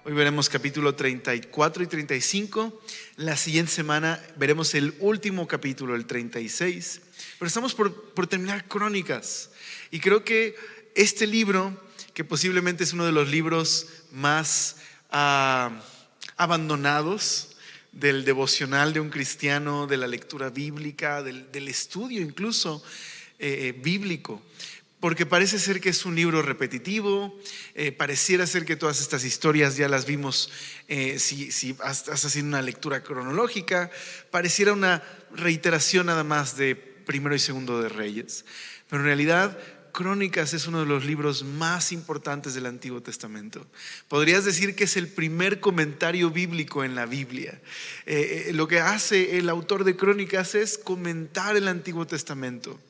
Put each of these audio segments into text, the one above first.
Hoy veremos capítulo 34 y 35. La siguiente semana veremos el último capítulo, el 36. Pero estamos por terminar Crónicas. Y creo que este libro, que posiblemente es uno de los libros más abandonados del devocional de un cristiano, de la lectura bíblica, del estudio incluso bíblico. Porque parece ser que es un libro repetitivo, pareciera ser que todas estas historias ya las vimos si estás haciendo una lectura cronológica, pareciera una reiteración nada más de Primero y Segundo de Reyes. Pero en realidad Crónicas es uno de los libros más importantes del Antiguo Testamento. Podrías decir que es el primer comentario bíblico en la Biblia. Lo que hace el autor de Crónicas es comentar el Antiguo Testamento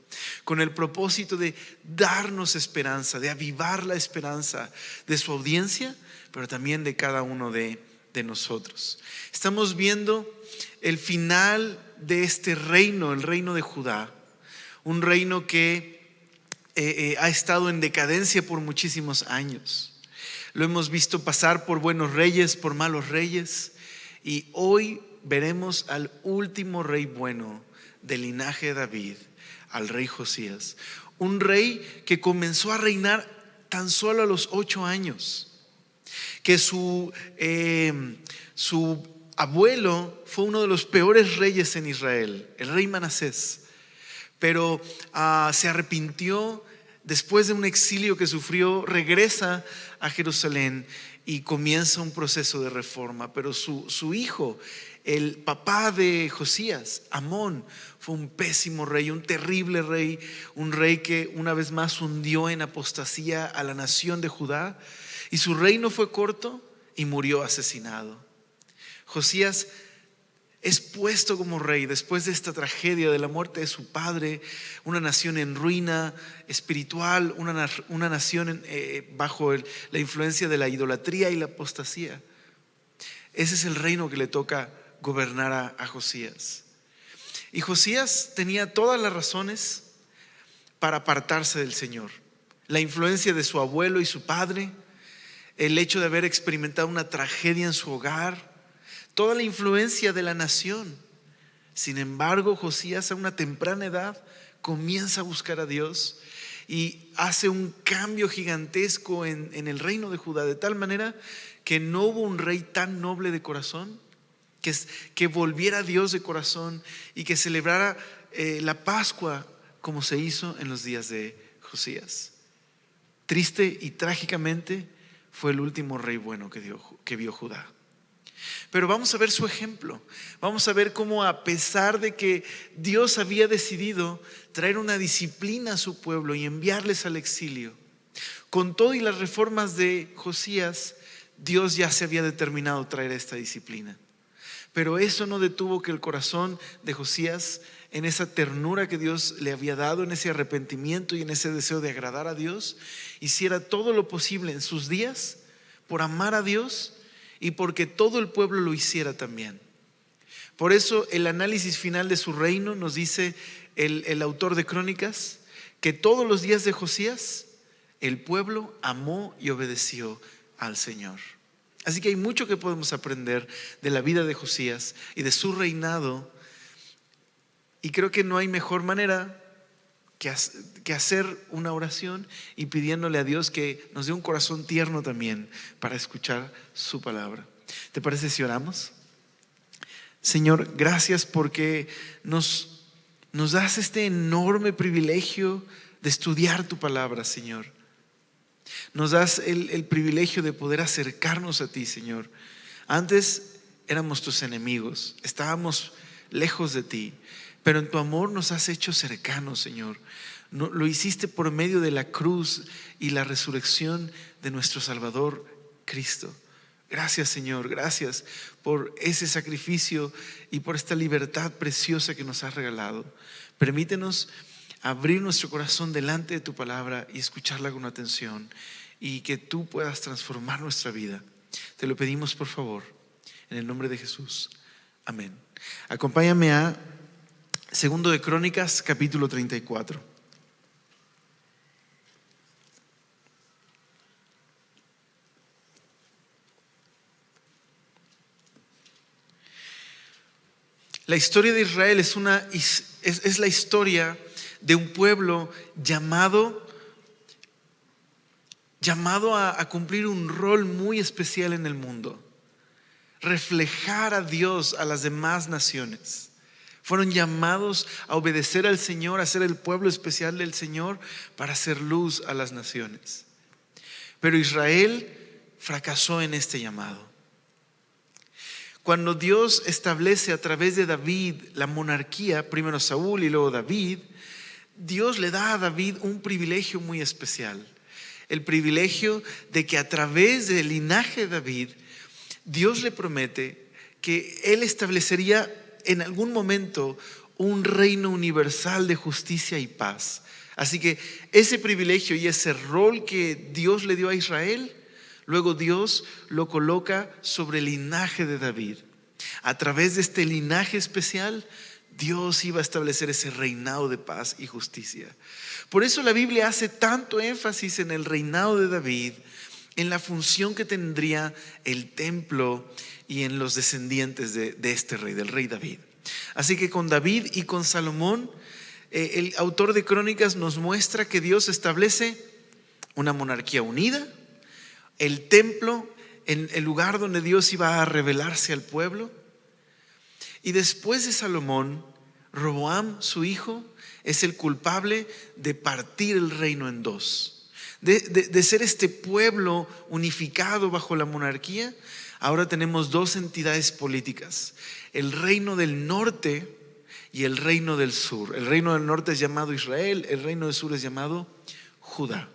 con el propósito de darnos esperanza, de avivar la esperanza de su audiencia, pero también de cada uno de nosotros. Estamos viendo el final de este reino, el reino de Judá, un reino que ha estado en decadencia por muchísimos años. Lo hemos visto pasar por buenos reyes, por malos reyes, y hoy veremos al último rey bueno del linaje de David, al rey Josías, un rey que comenzó a reinar tan solo a los 8 años, que su abuelo fue uno de los peores reyes en Israel, el rey Manasés, pero se arrepintió después de un exilio que sufrió, regresa a Jerusalén y comienza un proceso de reforma. Pero su hijo, el papá de Josías, Amón, fue un pésimo rey, un terrible rey, un rey que una vez más hundió en apostasía a la nación de Judá, y su reino fue corto y murió asesinado. Josías es puesto como rey después de esta tragedia de la muerte de su padre, una nación en ruina espiritual, una nación bajo la influencia de la idolatría y la apostasía. Ese es el reino que le toca gobernar a Josías. Y Josías tenía todas las razones para apartarse del Señor. La influencia de su abuelo y su padre, el hecho de haber experimentado una tragedia en su hogar, toda la influencia de la nación. Sin embargo, Josías a una temprana edad comienza a buscar a Dios y hace un cambio gigantesco en el reino de Judá, de tal manera que no hubo un rey tan noble de corazón que volviera a Dios de corazón y que celebrara la Pascua como se hizo en los días de Josías. Triste y trágicamente fue el último rey bueno que vio Judá. Pero vamos a ver su ejemplo. Vamos a ver cómo, a pesar de que Dios había decidido traer una disciplina a su pueblo y enviarles al exilio, con todo y las reformas de Josías, Dios ya se había determinado traer esta disciplina. Pero eso no detuvo que el corazón de Josías, en esa ternura que Dios le había dado, en ese arrepentimiento y en ese deseo de agradar a Dios, hiciera todo lo posible en sus días por amar a Dios y porque todo el pueblo lo hiciera también. Por eso el análisis final de su reino nos dice el autor de Crónicas, que todos los días de Josías el pueblo amó y obedeció al Señor. Así que hay mucho que podemos aprender de la vida de Josías y de su reinado, y creo que no hay mejor manera que hacer una oración y pidiéndole a Dios que nos dé un corazón tierno también para escuchar su palabra. ¿Te parece si oramos? Señor, gracias porque nos das este enorme privilegio de estudiar tu palabra, Señor. Nos das el privilegio de poder acercarnos a ti, Señor. Antes éramos tus enemigos, estábamos lejos de ti, pero en tu amor nos has hecho cercanos, Señor. Lo hiciste por medio de la cruz y la resurrección de nuestro Salvador Cristo. Gracias, Señor, gracias por ese sacrificio y por esta libertad preciosa que nos has regalado. Permítenos abrir nuestro corazón delante de tu palabra y escucharla con atención, y que tú puedas transformar nuestra vida. Te lo pedimos, por favor, en el nombre de Jesús. Amén. Acompáñame a Segundo de Crónicas, capítulo 34. La historia de Israel es la historia de un pueblo llamado a cumplir un rol muy especial en el mundo, reflejar a Dios a las demás naciones. Fueron llamados a obedecer al Señor, a ser el pueblo especial del Señor para hacer luz a las naciones. Pero Israel fracasó en este llamado. Cuando Dios establece a través de David la monarquía, primero Saúl y luego David, Dios le da a David un privilegio muy especial. El privilegio de que a través del linaje de David, Dios le promete que Él establecería en algún momento un reino universal de justicia y paz. Así que ese privilegio y ese rol que Dios le dio a Israel, luego Dios lo coloca sobre el linaje de David. A través de este linaje especial, Dios iba a establecer ese reinado de paz y justicia. Por eso la Biblia hace tanto énfasis en el reinado de David, en la función que tendría el templo y en los descendientes de este rey, del rey David. Así que con David y con Salomón, el autor de Crónicas nos muestra que Dios establece una monarquía unida, el templo en el lugar donde Dios iba a revelarse al pueblo. Y después de Salomón, Roboam, su hijo, es el culpable de partir el reino en dos. De ser este pueblo unificado bajo la monarquía, ahora tenemos dos entidades políticas: el reino del norte y el reino del sur. El reino del norte es llamado Israel, el reino del sur es llamado Judá.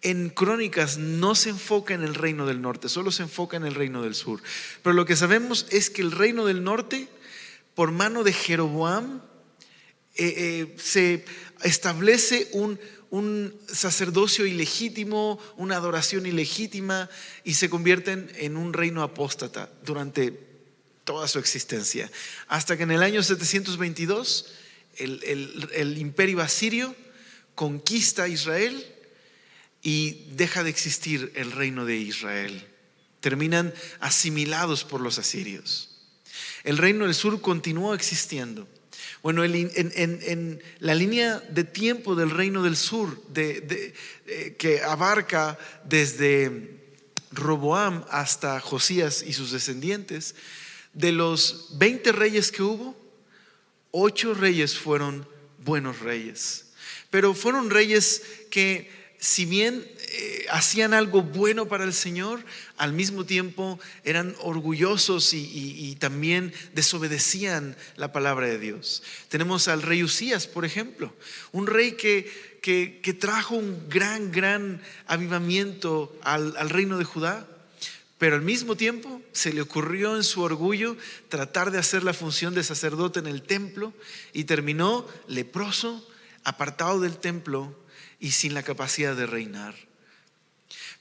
En Crónicas no se enfoca en el reino del norte, solo se enfoca en el reino del sur. Pero lo que sabemos es que el reino del norte, por mano de Jeroboam, se establece un sacerdocio ilegítimo, una adoración ilegítima, y se convierten en un reino apóstata durante toda su existencia. Hasta que en el año 722 el imperio asirio conquista a Israel y deja de existir el reino de Israel. Terminan asimilados por los asirios. El reino del sur continuó existiendo. Bueno, en la línea de tiempo del reino del sur, que abarca desde Roboam hasta Josías y sus descendientes, de los 20 reyes que hubo, 8 reyes fueron buenos reyes. Pero fueron reyes que, si bien hacían algo bueno para el Señor, al mismo tiempo eran orgullosos y también desobedecían la palabra de Dios. Tenemos al rey Usías, por ejemplo, un rey que trajo un gran avivamiento al reino de Judá, pero al mismo tiempo se le ocurrió en su orgullo tratar de hacer la función de sacerdote en el templo y terminó leproso, apartado del templo y sin la capacidad de reinar.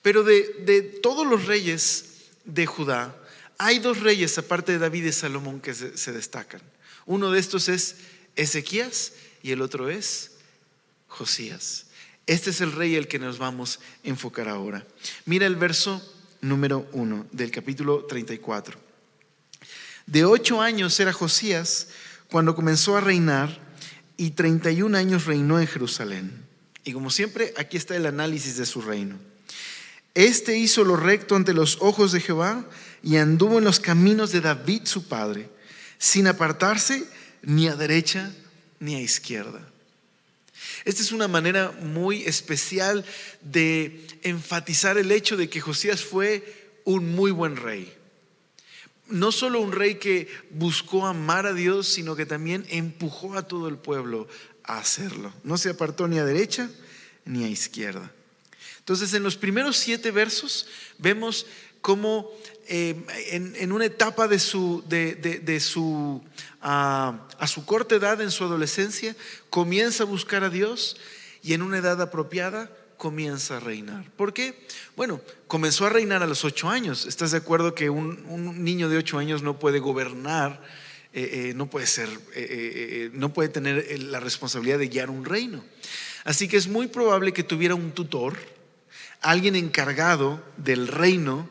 Pero de todos los reyes de Judá, hay 2 reyes aparte de David y Salomón que se destacan. Uno de estos es Ezequías y el otro es Josías. Este es el rey al que nos vamos a enfocar ahora. Mira el verso número 1 del capítulo 34. De 8 años era Josías cuando comenzó a reinar, y 31 años reinó en Jerusalén. Y como siempre, aquí está el análisis de su reino. Este hizo lo recto ante los ojos de Jehová y anduvo en los caminos de David su padre, sin apartarse ni a derecha ni a izquierda. Esta es una manera muy especial de enfatizar el hecho de que Josías fue un muy buen rey. No solo un rey que buscó amar a Dios, sino que también empujó a todo el pueblo a hacerlo. No se apartó ni a derecha ni a izquierda. Entonces, en los primeros 7 versos vemos cómo en una etapa a su corta edad, en su adolescencia, comienza a buscar a Dios, y en una edad apropiada comienza a reinar. ¿Por qué? Bueno, comenzó a reinar a los 8 años. ¿Estás de acuerdo que un niño de 8 años no puede gobernar? No puede tener la responsabilidad de guiar un reino. Así que es muy probable que tuviera un tutor, alguien encargado del reino,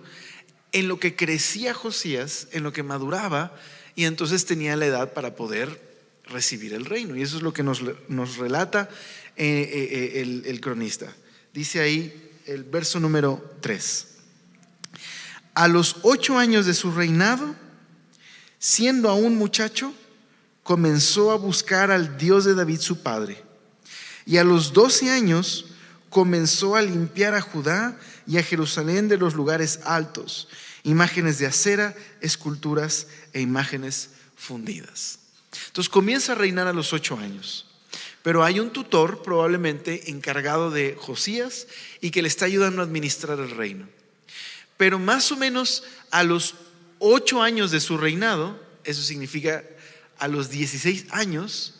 en lo que crecía Josías, en lo que maduraba, y entonces tenía la edad para poder recibir el reino. Y eso es lo que nos relata el cronista. Dice ahí el verso número 3. A los 8 años de su reinado, siendo aún muchacho, comenzó a buscar al Dios de David su padre. Y a los 12 años comenzó a limpiar a Judá y a Jerusalén de los lugares altos, imágenes de acera, esculturas e imágenes fundidas. Entonces comienza a reinar a los 8 años. Pero hay un tutor probablemente encargado de Josías y que le está ayudando a administrar el reino. Pero más o menos a los 8 años de su reinado, eso significa a los 16 años,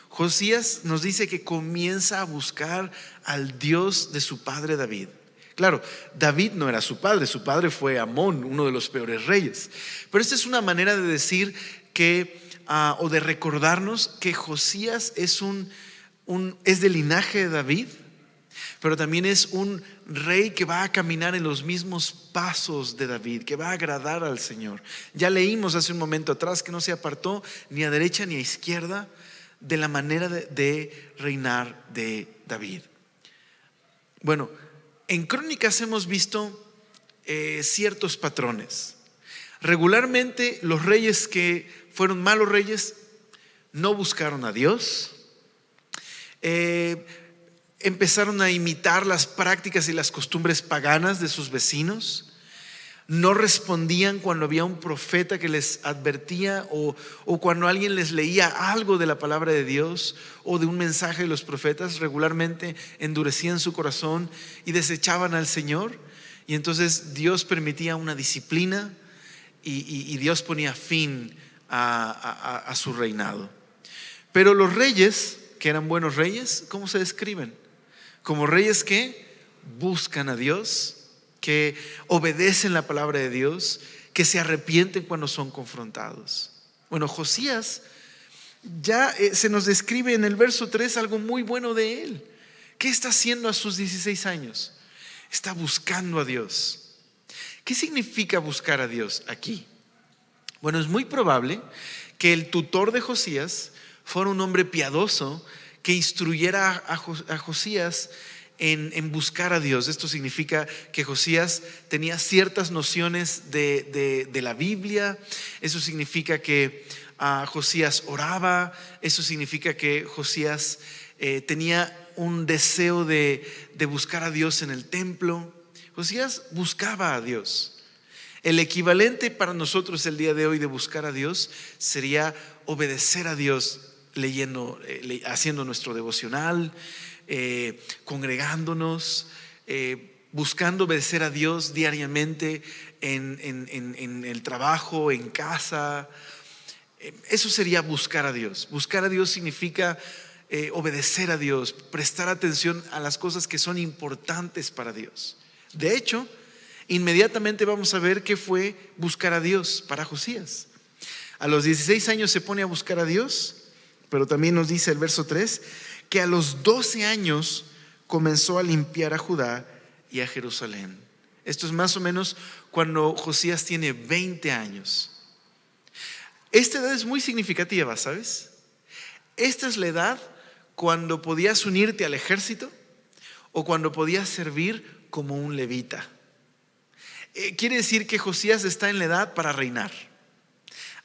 Josías nos dice que comienza a buscar al Dios de su padre David. Claro, David no era su padre fue Amón, uno de los peores reyes. Pero esta es una manera de decir que, o de recordarnos que Josías es del linaje de David, pero también es un rey que va a caminar en los mismos pasos de David, que va a agradar al Señor. Ya leímos hace un momento atrás que no se apartó ni a derecha ni a izquierda de la manera de reinar de David. Bueno, en Crónicas hemos visto ciertos patrones. Regularmente los reyes que fueron malos reyes no buscaron a Dios, empezaron a imitar las prácticas y las costumbres paganas de sus vecinos, no respondían cuando había un profeta que les advertía o cuando alguien les leía algo de la palabra de Dios o de un mensaje de los profetas. Regularmente endurecían su corazón y desechaban al Señor, y entonces Dios permitía una disciplina y Dios ponía fin a su reinado. Pero los reyes que eran buenos reyes, ¿cómo se describen? Como reyes que buscan a Dios, que obedecen la palabra de Dios, que se arrepienten cuando son confrontados. Bueno, Josías ya se nos describe en el verso 3 algo muy bueno de él. ¿Qué está haciendo a sus 16 años? Está buscando a Dios. ¿Qué significa buscar a Dios aquí? Bueno, es muy probable que el tutor de Josías fuera un hombre piadoso que instruyera a Josías en buscar a Dios. Esto significa que Josías tenía ciertas nociones de la Biblia. Eso significa que Josías oraba. Eso significa que Josías tenía un deseo de buscar a Dios en el templo. Josías buscaba a Dios. El equivalente para nosotros el día de hoy de buscar a Dios sería obedecer a Dios leyendo, haciendo nuestro devocional, congregándonos, buscando obedecer a Dios diariamente en el trabajo, en casa. Eso sería buscar a Dios. Buscar a Dios significa obedecer a Dios, prestar atención a las cosas que son importantes para Dios. De hecho, inmediatamente vamos a ver qué fue buscar a Dios para Josías. A los 16 años se pone a buscar a Dios, pero también nos dice el verso 3 que a los 12 años comenzó a limpiar a Judá y a Jerusalén. Esto es más o menos cuando Josías tiene 20 años. Esta edad es muy significativa, ¿sabes? Esta es la edad cuando podías unirte al ejército o cuando podías servir como un levita. Quiere decir que Josías está en la edad para reinar.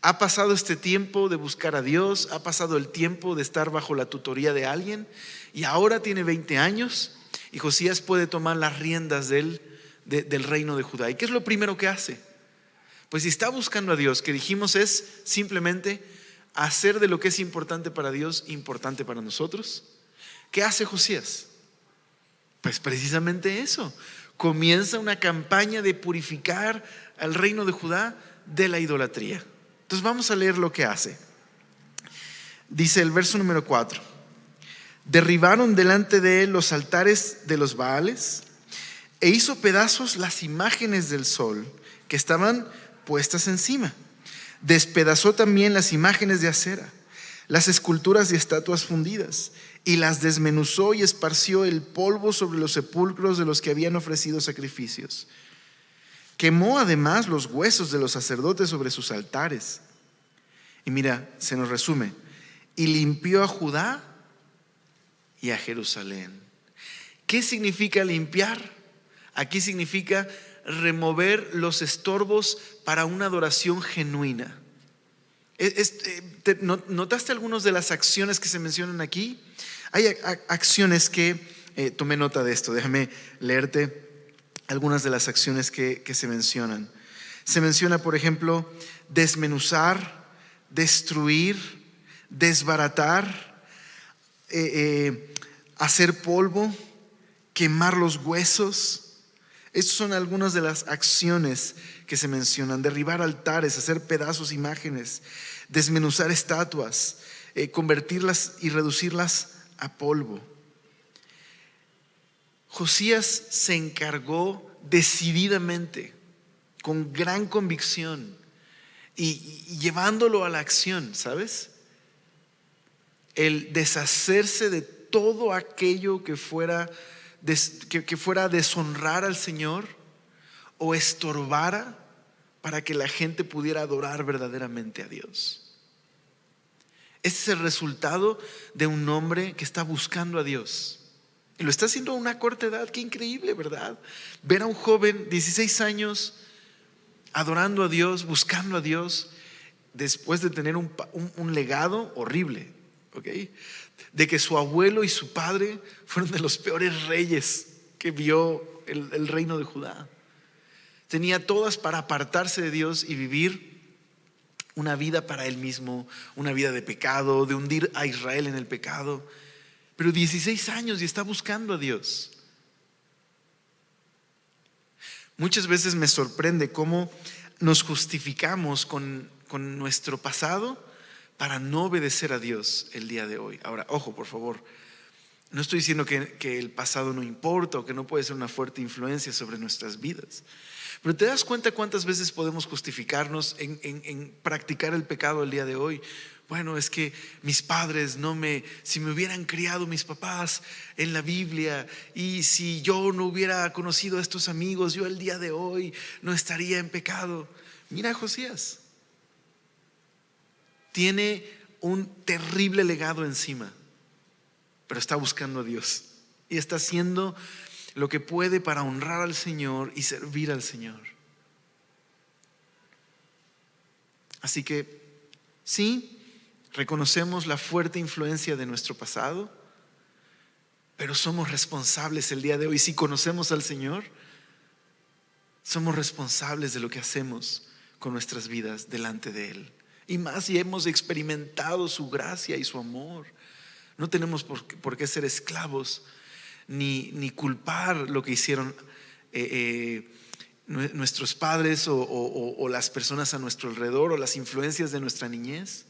Ha pasado este tiempo de buscar a Dios, ha pasado el tiempo de estar bajo la tutoría de alguien, y ahora tiene 20 años y Josías puede tomar las riendas del reino de Judá. ¿Y qué es lo primero que hace? Pues si está buscando a Dios, que dijimos es simplemente hacer de lo que es importante para Dios importante para nosotros. ¿Qué hace Josías? Pues precisamente eso. Comienza una campaña de purificar al reino de Judá de la idolatría. Entonces vamos a leer lo que hace. Dice el verso número 4: derribaron delante de él los altares de los Baales e hizo pedazos las imágenes del sol que estaban puestas encima. Despedazó también las imágenes de acera, las esculturas y estatuas fundidas, y las desmenuzó y esparció el polvo sobre los sepulcros de los que habían ofrecido sacrificios. Quemó además los huesos de los sacerdotes sobre sus altares Y mira, se nos resume: y limpió a Judá y a Jerusalén. ¿Qué significa limpiar? Aquí significa remover los estorbos para una adoración genuina. ¿Notaste algunas de las acciones que se mencionan aquí? Hay acciones que, tomé nota de esto, déjame leerte algunas de las acciones que se mencionan. Se menciona, por ejemplo, desmenuzar, destruir, desbaratar, hacer polvo, quemar los huesos. Estas son algunas de las acciones que se mencionan: derribar altares, hacer pedazos imágenes, desmenuzar estatuas, convertirlas y reducirlas a polvo. Josías se encargó decididamente, con gran convicción y llevándolo a la acción, ¿sabes? El deshacerse de todo aquello que fuera a deshonrar al Señor o estorbara para que la gente pudiera adorar verdaderamente a Dios. Este es el resultado de un hombre que está buscando a Dios. Y lo está haciendo a una corta edad. Qué increíble, ¿verdad? Ver a un joven, 16 años, adorando a Dios, buscando a Dios, después de tener un legado horrible, ¿ok? De que su abuelo y su padre fueron de los peores reyes que vio el reino de Judá. Tenía todas para apartarse de Dios y vivir una vida para él mismo, una vida de pecado, de hundir a Israel en el pecado. Pero 16 años y está buscando a Dios. Muchas veces me sorprende cómo nos justificamos con nuestro pasado para no obedecer a Dios el día de hoy. Ahora, ojo, por favor, no estoy diciendo que el pasado no importa o que no puede ser una fuerte influencia sobre nuestras vidas. Pero ¿te das cuenta cuántas veces podemos justificarnos en practicar el pecado el día de hoy? Bueno, es que mis padres si me hubieran criado mis papás en la Biblia, y si yo no hubiera conocido a estos amigos, yo el día de hoy no estaría en pecado. Mira, Josías tiene un terrible legado encima, pero está buscando a Dios y está haciendo lo que puede para honrar al Señor y servir al Señor. Así que sí, reconocemos la fuerte influencia de nuestro pasado, pero somos responsables el día de hoy. Si conocemos al Señor, somos responsables de lo que hacemos con nuestras vidas delante de Él. Y más si hemos experimentado su gracia y su amor. No tenemos por qué ser esclavos ni culpar lo que hicieron nuestros padres o las personas a nuestro alrededor o las influencias de nuestra niñez.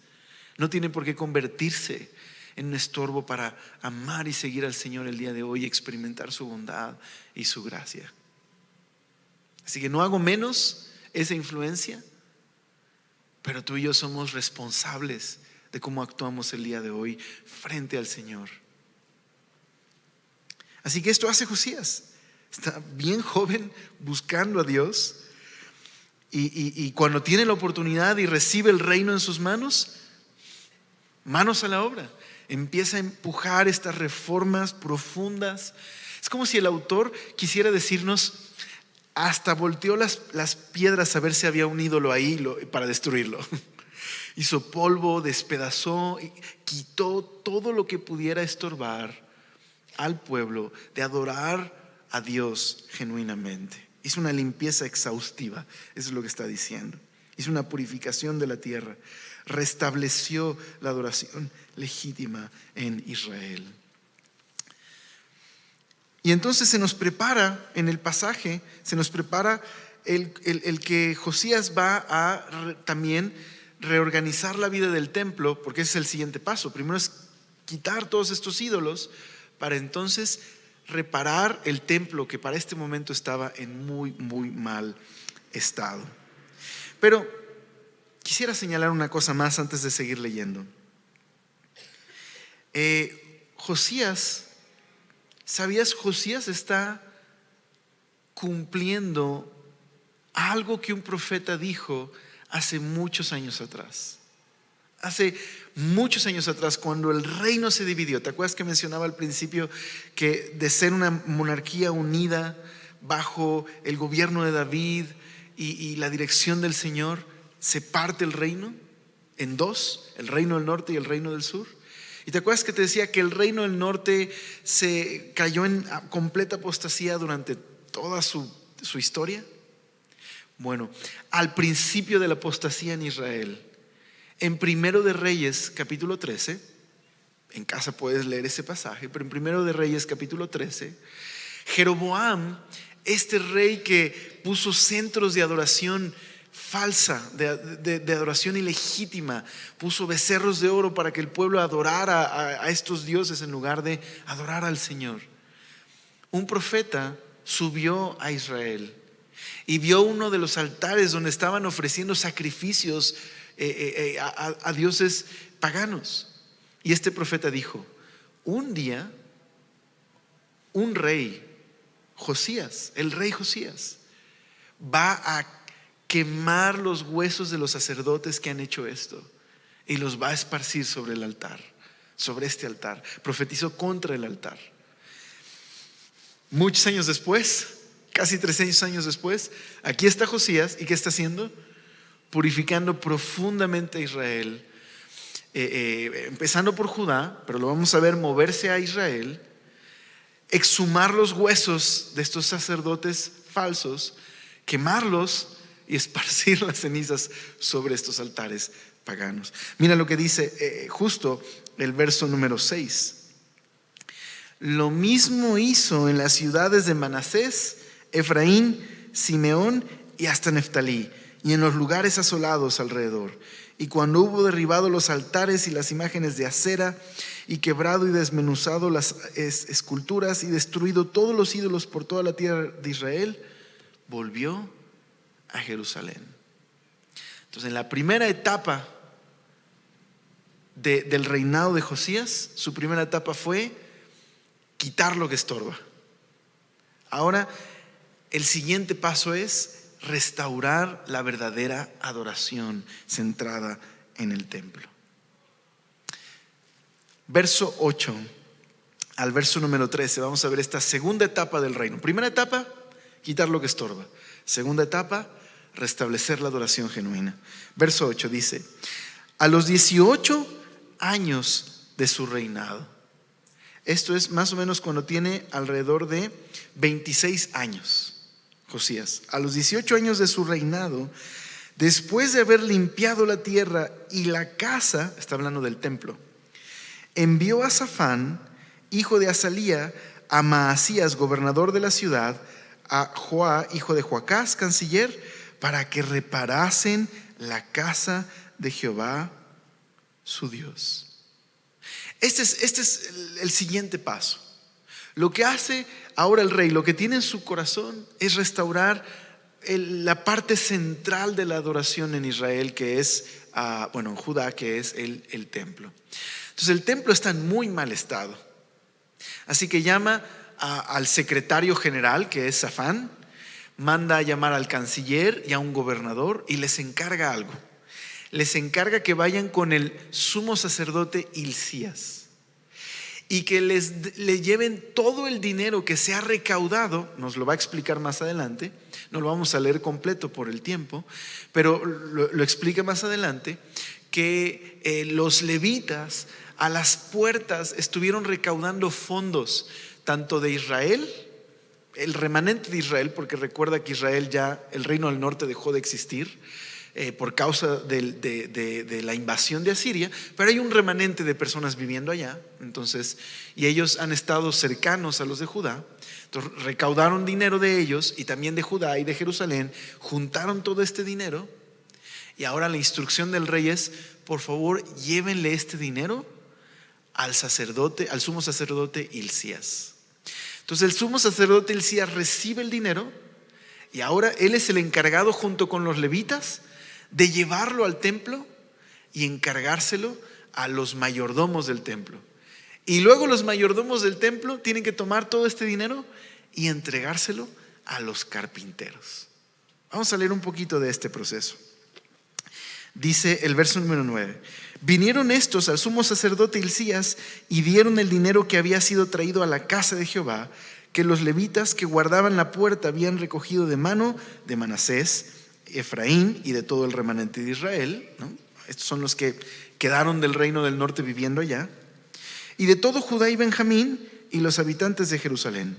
No tiene por qué convertirse en un estorbo para amar y seguir al Señor el día de hoy y experimentar su bondad y su gracia. Así que no hago menos esa influencia, pero tú y yo somos responsables de cómo actuamos el día de hoy frente al Señor. Así que esto hace Josías. Está bien joven buscando a Dios y cuando tiene la oportunidad y recibe el reino en sus manos a la obra. Empieza a empujar estas reformas profundas. Es como si el autor quisiera decirnos: hasta volteó las piedras a ver si había un ídolo ahí para destruirlo. Hizo polvo, despedazó y quitó todo lo que pudiera estorbar al pueblo de adorar a Dios genuinamente. Hizo una limpieza exhaustiva, eso es lo que está diciendo. Hizo una purificación de la tierra, restableció la adoración legítima en Israel. Y entonces se nos prepara en el pasaje, se nos prepara el que Josías va a también reorganizar la vida del templo, porque ese es el siguiente paso. Primero es quitar todos estos ídolos para entonces reparar el templo, que para este momento estaba en muy, muy mal estado. Pero quisiera señalar una cosa más antes de seguir leyendo. Josías está cumpliendo algo que un profeta dijo hace muchos años atrás. Hace muchos años atrás, cuando el reino se dividió, ¿te acuerdas que mencionaba al principio que de ser una monarquía unida bajo el gobierno de David y la dirección del Señor, se parte el reino en dos, el reino del norte y el reino del sur? ¿Y te acuerdas que te decía que el reino del norte se cayó en completa apostasía durante toda su historia? Bueno, al principio de la apostasía en Israel, en Primero de Reyes capítulo 13, en casa puedes leer ese pasaje, pero en Primero de Reyes capítulo 13, Jeroboam, este rey que puso centros de adoración falsa, de adoración ilegítima, puso becerros de oro para que el pueblo adorara a estos dioses en lugar de adorar al Señor. Un profeta subió a Israel y vio uno de los altares donde estaban ofreciendo sacrificios a dioses paganos. Y este profeta dijo: un día un rey, Josías, el rey Josías, va a quemar los huesos de los sacerdotes que han hecho esto y los va a esparcir sobre el altar, sobre este altar. Profetizó contra el altar. Muchos años después, casi 300 años después, aquí está Josías. ¿Y qué está haciendo? Purificando profundamente a Israel, empezando por Judá, pero lo vamos a ver moverse a Israel, exhumar los huesos de estos sacerdotes falsos, quemarlos y esparcir las cenizas sobre estos altares paganos. Mira lo que dice justo el verso número 6. Lo mismo hizo en las ciudades de Manasés, Efraín, Simeón y hasta Neftalí, y en los lugares asolados alrededor. Y cuando hubo derribado los altares y las imágenes de acera, y quebrado y desmenuzado las esculturas, y destruido todos los ídolos por toda la tierra de Israel, volvió a Jerusalén. Entonces, en la primera etapa del reinado de Josías, su primera etapa fue quitar lo que estorba. Ahora, el siguiente paso es restaurar la verdadera adoración centrada en el templo. Verso 8 al verso número 13, vamos a ver esta segunda etapa del reino. Primera etapa, quitar lo que estorba. Segunda etapa, restablecer la adoración genuina. Verso 8 dice: a los 18 años de su reinado. Esto es más o menos cuando tiene alrededor de 26 años. Josías, a los 18 años de su reinado, después de haber limpiado la tierra y la casa, está hablando del templo, envió a Safán, hijo de Azalía, a Maasías, gobernador de la ciudad, a Joá, hijo de Joacás, canciller, para que reparasen la casa de Jehová, su Dios. Este es el siguiente paso. Lo que hace ahora el rey, lo que tiene en su corazón, es restaurar la parte central de la adoración en Israel, que es, en Judá, que es el templo. Entonces el templo está en muy mal estado. Así que llama al secretario general, que es Safán, manda a llamar al canciller y a un gobernador y les encarga algo. Les encarga que vayan con el sumo sacerdote Hilcías y que le lleven todo el dinero que se ha recaudado. Nos lo va a explicar más adelante, no lo vamos a leer completo por el tiempo, pero lo explica más adelante, que los levitas a las puertas estuvieron recaudando fondos, tanto de Israel, el remanente de Israel, porque recuerda que Israel ya, el reino del norte dejó de existir por causa de la invasión de Asiria, pero hay un remanente de personas viviendo allá, entonces, y ellos han estado cercanos a los de Judá. Entonces recaudaron dinero de ellos y también de Judá y de Jerusalén, juntaron todo este dinero, y ahora la instrucción del rey es: por favor, llévenle este dinero al sumo sacerdote Hilcías. Entonces el sumo sacerdote Hilcías recibe el dinero y ahora él es el encargado, junto con los levitas, de llevarlo al templo y encargárselo a los mayordomos del templo. Y luego los mayordomos del templo tienen que tomar todo este dinero y entregárselo a los carpinteros. Vamos a leer un poquito de este proceso. Dice el verso número 9: vinieron estos al sumo sacerdote Hilcías y dieron el dinero que había sido traído a la casa de Jehová, que los levitas que guardaban la puerta habían recogido de mano de Manasés, Efraín y de todo el remanente de Israel, ¿no? Estos son los que quedaron del reino del norte viviendo allá, y de todo Judá y Benjamín y los habitantes de Jerusalén.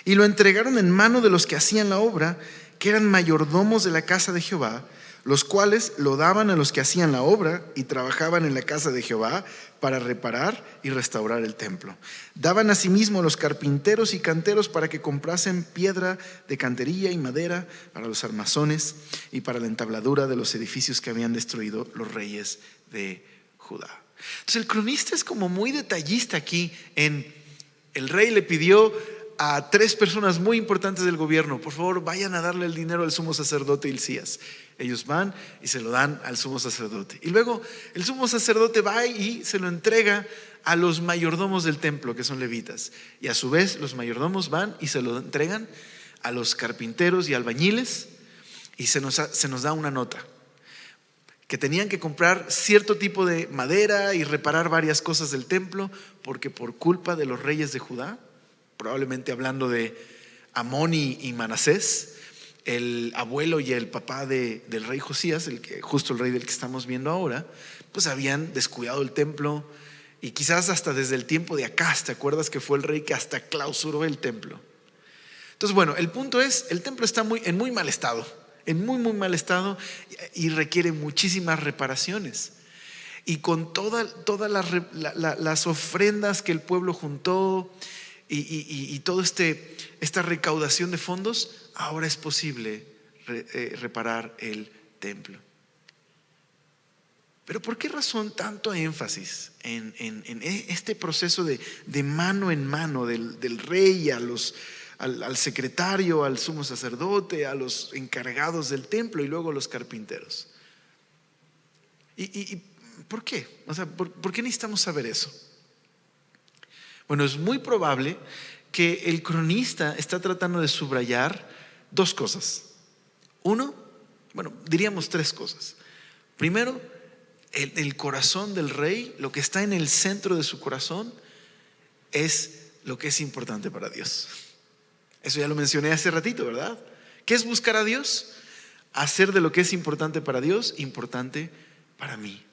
Y lo entregaron en mano de los que hacían la obra, que eran mayordomos de la casa de Jehová, los cuales lo daban a los que hacían la obra y trabajaban en la casa de Jehová para reparar y restaurar el templo. Daban asimismo a los carpinteros y canteros para que comprasen piedra de cantería y madera para los armazones y para la entabladura de los edificios que habían destruido los reyes de Judá. Entonces el cronista es como muy detallista aquí en: el rey le pidió a 3 personas muy importantes del gobierno: por favor, vayan a darle el dinero al sumo sacerdote Hilcías. Ellos van y se lo dan al sumo sacerdote. Y luego el sumo sacerdote va y se lo entrega a los mayordomos del templo, que son levitas. Y a su vez los mayordomos van y se lo entregan a los carpinteros y albañiles. Y se nos da una nota: que tenían que comprar cierto tipo de madera y reparar varias cosas del templo, porque por culpa de los reyes de Judá, probablemente hablando de Amón y Manasés, el abuelo y el papá del rey Josías, justo el rey del que estamos viendo ahora, pues habían descuidado el templo. Y quizás hasta desde el tiempo de Acaz, ¿te acuerdas que fue el rey que hasta clausuró el templo? Entonces, bueno, el punto es: el templo está en muy mal estado, en muy mal estado, y requiere muchísimas reparaciones. Y con todas las ofrendas que el pueblo juntó y toda esta recaudación de fondos, ahora es posible reparar el templo. Pero ¿por qué razón tanto énfasis en este proceso de mano en mano del rey al secretario, al sumo sacerdote, a los encargados del templo y luego a los carpinteros? ¿Y por qué? O sea, ¿por qué necesitamos saber eso? Bueno, es muy probable que el cronista está tratando de subrayar 2 cosas. Diríamos 3 cosas. Primero, el corazón del rey, lo que está en el centro de su corazón, es lo que es importante para Dios. Eso ya lo mencioné hace ratito, ¿verdad? ¿Qué es buscar a Dios? Hacer de lo que es importante para Dios, importante para mí.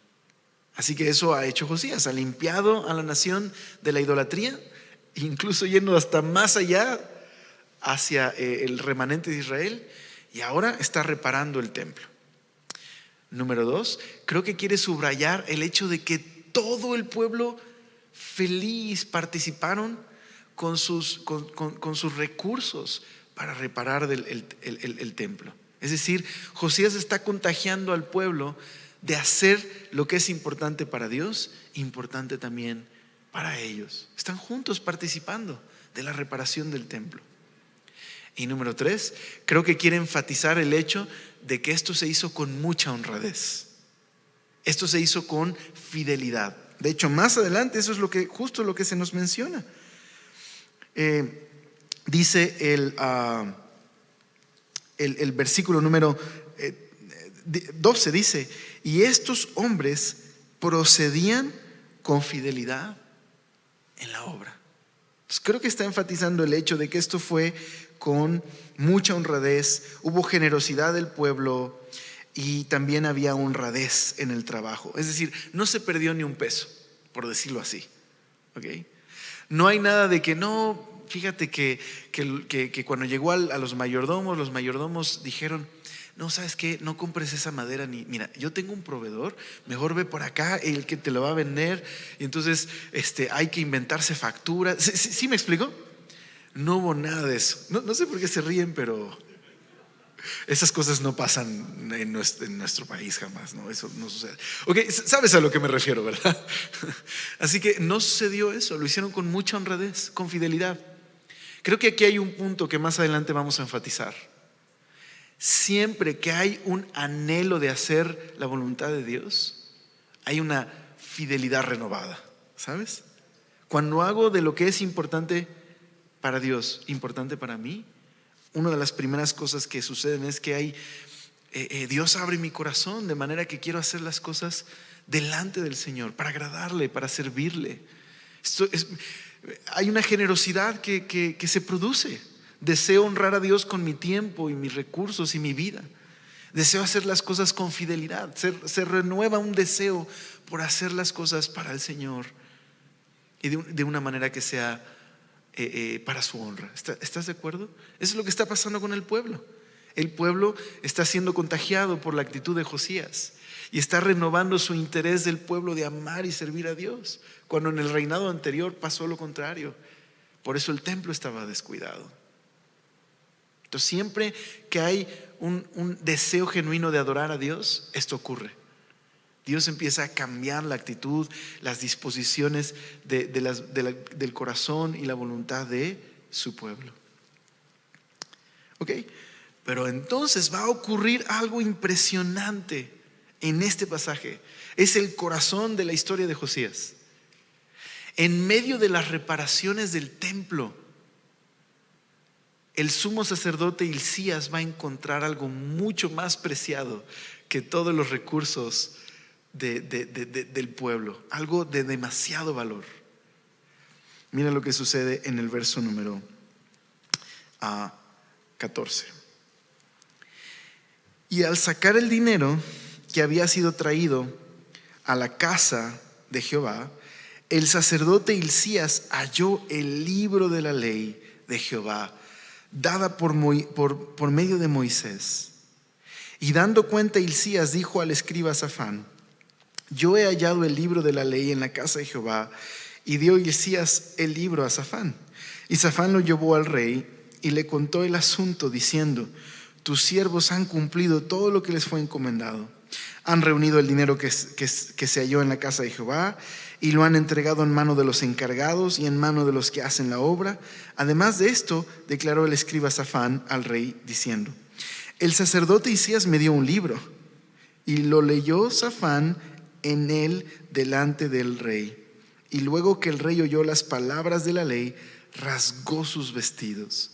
Así que eso ha hecho Josías: ha limpiado a la nación de la idolatría, incluso yendo hasta más allá hacia el remanente de Israel, y ahora está reparando el templo. Número 2, creo que quiere subrayar el hecho de que todo el pueblo feliz participaron con sus recursos para reparar el templo. Es decir, Josías está contagiando al pueblo de hacer lo que es importante para Dios, importante también para ellos. Están juntos participando de la reparación del templo. Y número 3, creo que quiere enfatizar el hecho de que esto se hizo con mucha honradez. Esto se hizo con fidelidad. De hecho, más adelante eso es justo lo que se nos menciona. Dice el versículo número 12, dice: y estos hombres procedían con fidelidad en la obra. Entonces, creo que está enfatizando el hecho de que esto fue con mucha honradez, hubo generosidad del pueblo y también había honradez en el trabajo. Es decir, no se perdió ni un peso, por decirlo así. ¿Okay? No hay nada de que no. Fíjate que cuando llegó a los mayordomos dijeron: no, ¿sabes qué? No compres esa madera mira, yo tengo un proveedor, mejor ve por acá, el que te lo va a vender. Y entonces hay que inventarse facturas. ¿Sí me explico? No hubo nada de eso. No sé por qué se ríen, pero esas cosas no pasan en nuestro país jamás, ¿no? Eso no sucede. Ok, sabes a lo que me refiero, ¿verdad? Así que no sucedió eso, lo hicieron con mucha honradez, con fidelidad. Creo que aquí hay un punto que más adelante vamos a enfatizar. Siempre que hay un anhelo de hacer la voluntad de Dios, hay una fidelidad renovada, ¿sabes? Cuando hago de lo que es importante para Dios, importante para mí, una de las primeras cosas que suceden es que hay Dios abre mi corazón de manera que quiero hacer las cosas delante del Señor, para agradarle, para servirle. Hay una generosidad que se produce. Deseo honrar a Dios con mi tiempo y mis recursos y mi vida. Deseo hacer las cosas con fidelidad. Se renueva un deseo por hacer las cosas para el Señor y de una manera que sea para su honra. ¿Estás de acuerdo? Eso es lo que está pasando con el pueblo. El pueblo está siendo contagiado por la actitud de Josías y está renovando su interés del pueblo de amar y servir a Dios, cuando en el reinado anterior pasó lo contrario. Por eso el templo estaba descuidado. Entonces, siempre que hay un deseo genuino de adorar a Dios, esto ocurre. Dios empieza a cambiar la actitud, las disposiciones del corazón y la voluntad de su pueblo. ¿Ok? Pero entonces va a ocurrir algo impresionante en este pasaje. Es el corazón de la historia de Josías. En medio de las reparaciones del templo, el sumo sacerdote Hilcías va a encontrar algo mucho más preciado que todos los recursos del pueblo, algo de demasiado valor. Mira lo que sucede en el verso número 14. Y al sacar el dinero que había sido traído a la casa de Jehová, el sacerdote Hilcías halló el libro de la ley de Jehová, dada por medio de Moisés. Y dando cuenta, Hilcías dijo al escriba Safán: yo he hallado el libro de la ley en la casa de Jehová. Y dio Hilcías el libro a Safán. Y Safán lo llevó al rey y le contó el asunto, diciendo: tus siervos han cumplido todo lo que les fue encomendado. Han reunido el dinero que se halló en la casa de Jehová y lo han entregado en mano de los encargados y en mano de los que hacen la obra. Además de esto, declaró el escriba Safán al rey, diciendo: el sacerdote Hilcías me dio un libro. Y lo leyó Safán en él delante del rey. Y luego que el rey oyó las palabras de la ley, rasgó sus vestidos.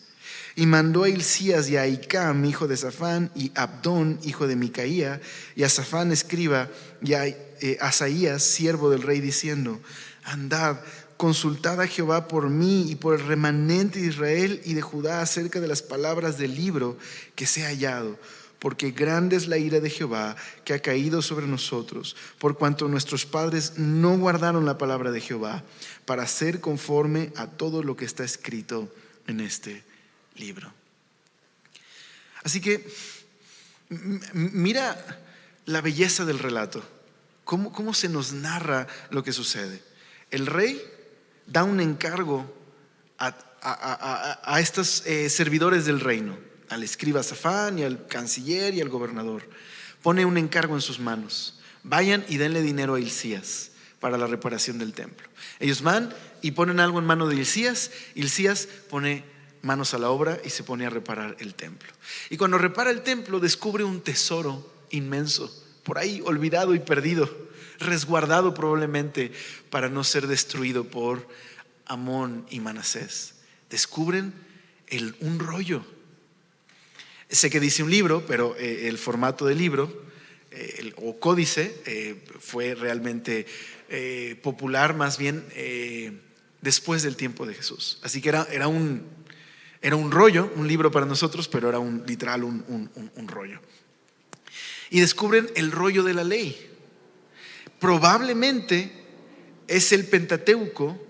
Y mandó a Hilcías y a Ahicam, hijo de Safán, y a Abdón, hijo de Micaía, y a Safán, escriba, y a Asaías, siervo del rey, diciendo: andad, consultad a Jehová por mí y por el remanente de Israel y de Judá acerca de las palabras del libro que se ha hallado, porque grande es la ira de Jehová que ha caído sobre nosotros, por cuanto nuestros padres no guardaron la palabra de Jehová, para hacer conforme a todo lo que está escrito en este libro. Así que mira la belleza del relato, cómo se nos narra lo que sucede. El rey da un encargo a estos servidores del reino, al escriba Safán y al canciller y al gobernador. Pone un encargo en sus manos: vayan y denle dinero a Hilcías para la reparación del templo. Ellos van y ponen algo en mano de Hilcías. Hilcías pone manos a la obra y se pone a reparar el templo. Y cuando repara el templo, descubre un tesoro inmenso, por ahí olvidado y perdido, resguardado probablemente para no ser destruido por Amón y Manasés. Descubren un rollo. Sé que dice un libro, pero el formato del libro o códice fue realmente popular más bien después del tiempo de Jesús. Así que era un rollo, un libro para nosotros, pero era literal un rollo. Y descubren el rollo de la ley. Probablemente es el Pentateuco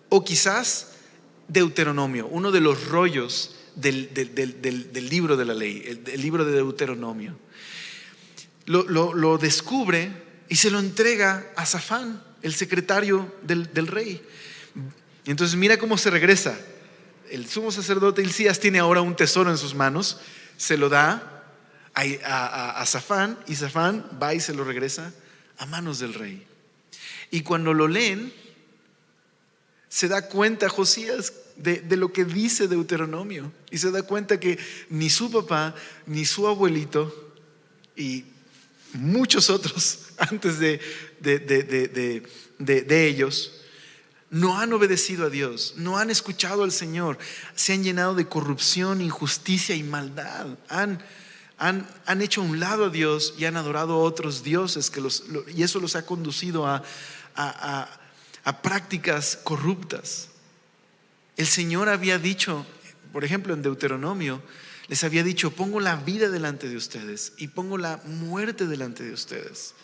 o quizás Deuteronomio, uno de los rollos del libro de la ley, el libro de Deuteronomio. Lo descubre y se lo entrega a Safán, el secretario del rey. Y entonces mira cómo se regresa. El sumo sacerdote Hilcías tiene ahora un tesoro en sus manos, se lo da a Safán, y Safán va y se lo regresa a manos del rey. Y cuando lo leen, se da cuenta Josías de lo que dice Deuteronomio, y se da cuenta que ni su papá, ni su abuelito y muchos otros antes de ellos no han obedecido a Dios, no han escuchado al Señor, se han llenado de corrupción, injusticia y maldad, han han hecho a un lado a Dios y han adorado a otros dioses y eso los ha conducido a prácticas corruptas. El Señor había dicho, por ejemplo en Deuteronomio, les había dicho: pongo la vida delante de ustedes y pongo la muerte delante de ustedes.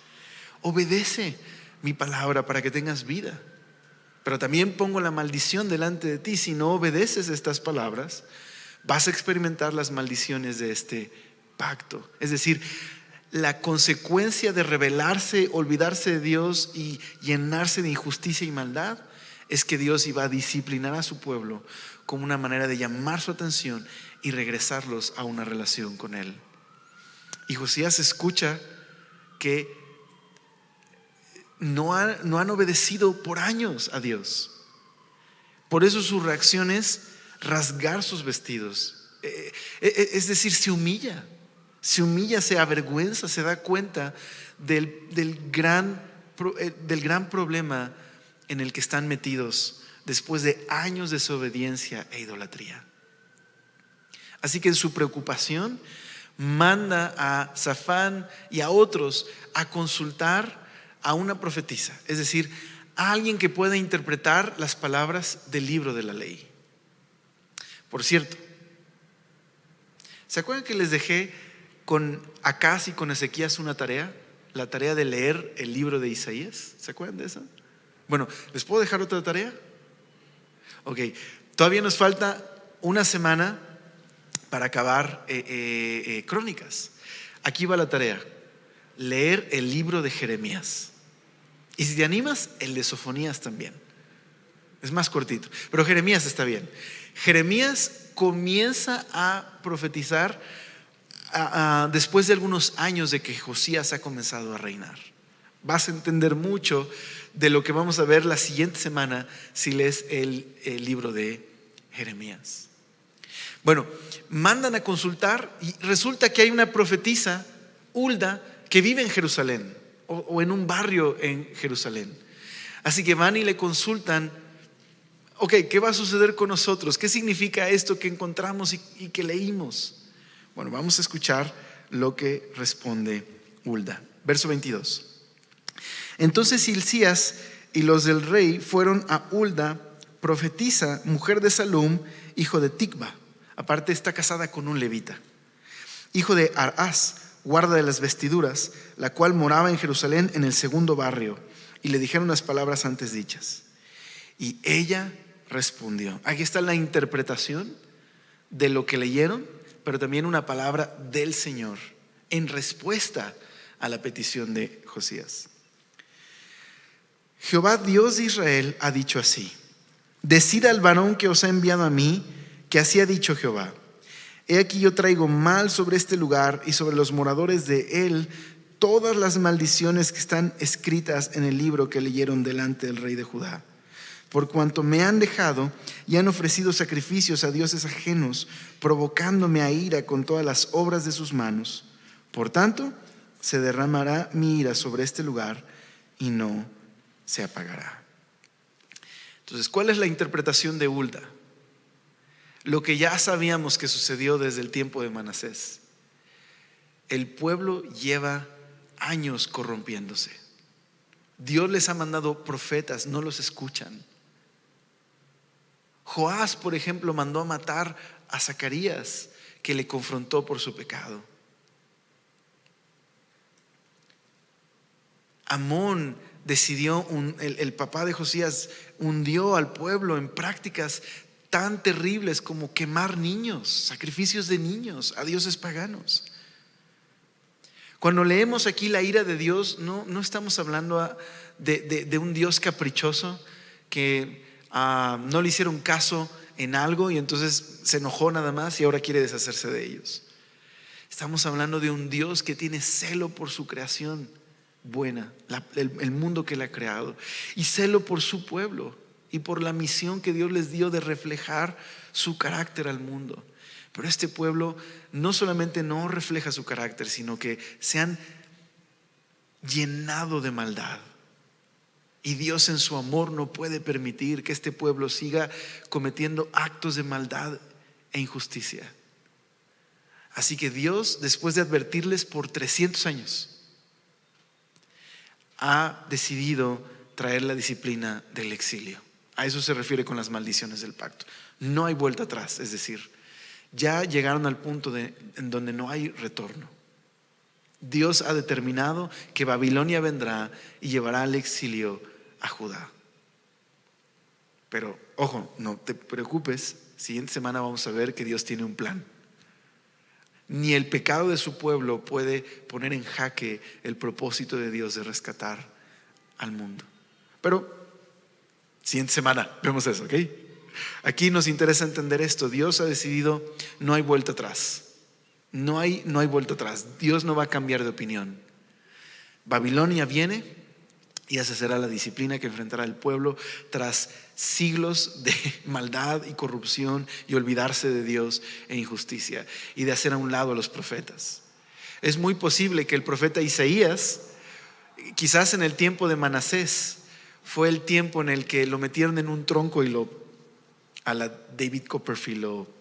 Obedece mi palabra para que tengas vida. Pero también pongo la maldición delante de ti. Si no obedeces estas palabras, vas a experimentar las maldiciones de este pacto. Es decir, la consecuencia de rebelarse, olvidarse de Dios y llenarse de injusticia y maldad es que Dios iba a disciplinar a su pueblo como una manera de llamar su atención y regresarlos a una relación con Él. Y Josías escucha que no han obedecido por años a Dios. Por eso su reacción es rasgar sus vestidos. Es decir, se humilla, se avergüenza, se da cuenta del gran problema en el que están metidos después de años de desobediencia e idolatría. Así que en su preocupación manda a Safán y a otros a consultar a una profetisa, es decir, a alguien que pueda interpretar las palabras del libro de la ley. Por cierto, ¿se acuerdan que les dejé con Acaz y con Ezequías una tarea? La tarea de leer el libro de Isaías. ¿Se acuerdan de eso? Bueno, ¿les puedo dejar otra tarea? Ok, todavía nos falta una semana para acabar Crónicas. Aquí va la tarea: leer el libro de Jeremías. Y si te animas, el de Sofonías también. Es más cortito, pero Jeremías está bien. Jeremías comienza a profetizar después de algunos años de que Josías ha comenzado a reinar. Vas a entender mucho de lo que vamos a ver la siguiente semana si lees el libro de Jeremías. Bueno, mandan a consultar y resulta que hay una profetisa, Hulda, que vive en Jerusalén o en un barrio en Jerusalén. Así que van y le consultan: ok, ¿qué va a suceder con nosotros? ¿Qué significa esto que encontramos y que leímos? Bueno, vamos a escuchar lo que responde Hulda. Verso 22. Entonces Hilcías y los del rey fueron a Hulda, profetisa, mujer de Salum, hijo de Ticva. Aparte está casada con un levita, hijo de Arás, guarda de las vestiduras, la cual moraba en Jerusalén en el segundo barrio. Y le dijeron las palabras antes dichas. Y ella respondió. Aquí está la interpretación de lo que leyeron, pero también una palabra del Señor en respuesta a la petición de Josías. Jehová Dios de Israel ha dicho así: decid al varón que os ha enviado a mí, que así ha dicho Jehová: he aquí yo traigo mal sobre este lugar y sobre los moradores de él todas las maldiciones que están escritas en el libro que leyeron delante del rey de Judá. Por cuanto me han dejado y han ofrecido sacrificios a dioses ajenos, provocándome a ira con todas las obras de sus manos. Por tanto, se derramará mi ira sobre este lugar y no se apagará. Entonces, ¿cuál es la interpretación de Hulda? Lo que ya sabíamos que sucedió desde el tiempo de Manasés. El pueblo lleva años corrompiéndose. Dios les ha mandado profetas, no los escuchan. Joás, por ejemplo, mandó a matar a Zacarías, que le confrontó por su pecado. Amón decidió, el papá de Josías, hundió al pueblo en prácticas tan terribles como quemar niños, sacrificios de niños a dioses paganos. Cuando leemos aquí la ira de Dios, no estamos hablando de un Dios caprichoso que no le hicieron caso en algo y entonces se enojó nada más y ahora quiere deshacerse de ellos. Estamos hablando de un Dios que tiene celo por su creación buena, el mundo que Él ha creado, y celo por su pueblo y por la misión que Dios les dio de reflejar su carácter al mundo. Pero este pueblo no solamente no refleja su carácter, sino que se han llenado de maldad. Y Dios en su amor no puede permitir que este pueblo siga cometiendo actos de maldad e injusticia. Así que Dios, después de advertirles por 300 años, ha decidido traer la disciplina del exilio. A eso se refiere con las maldiciones del pacto. No hay vuelta atrás, es decir, ya llegaron al punto en donde no hay retorno. Dios ha determinado que Babilonia vendrá y llevará al exilio a Judá. Pero, ojo, no te preocupes, siguiente semana vamos a ver que Dios tiene un plan. Ni el pecado de su pueblo puede poner en jaque el propósito de Dios de rescatar al mundo. Pero, siguiente semana vemos eso, ¿ok? Aquí nos interesa entender esto. Dios ha decidido, no hay vuelta atrás. No hay vuelta atrás. Dios no va a cambiar de opinión. Babilonia viene y esa será la disciplina que enfrentará el pueblo tras siglos de maldad y corrupción y olvidarse de Dios e injusticia y de hacer a un lado a los profetas. Es muy posible que el profeta Isaías, quizás en el tiempo de Manasés, fue el tiempo en el que lo metieron en un tronco y a la David Copperfield lo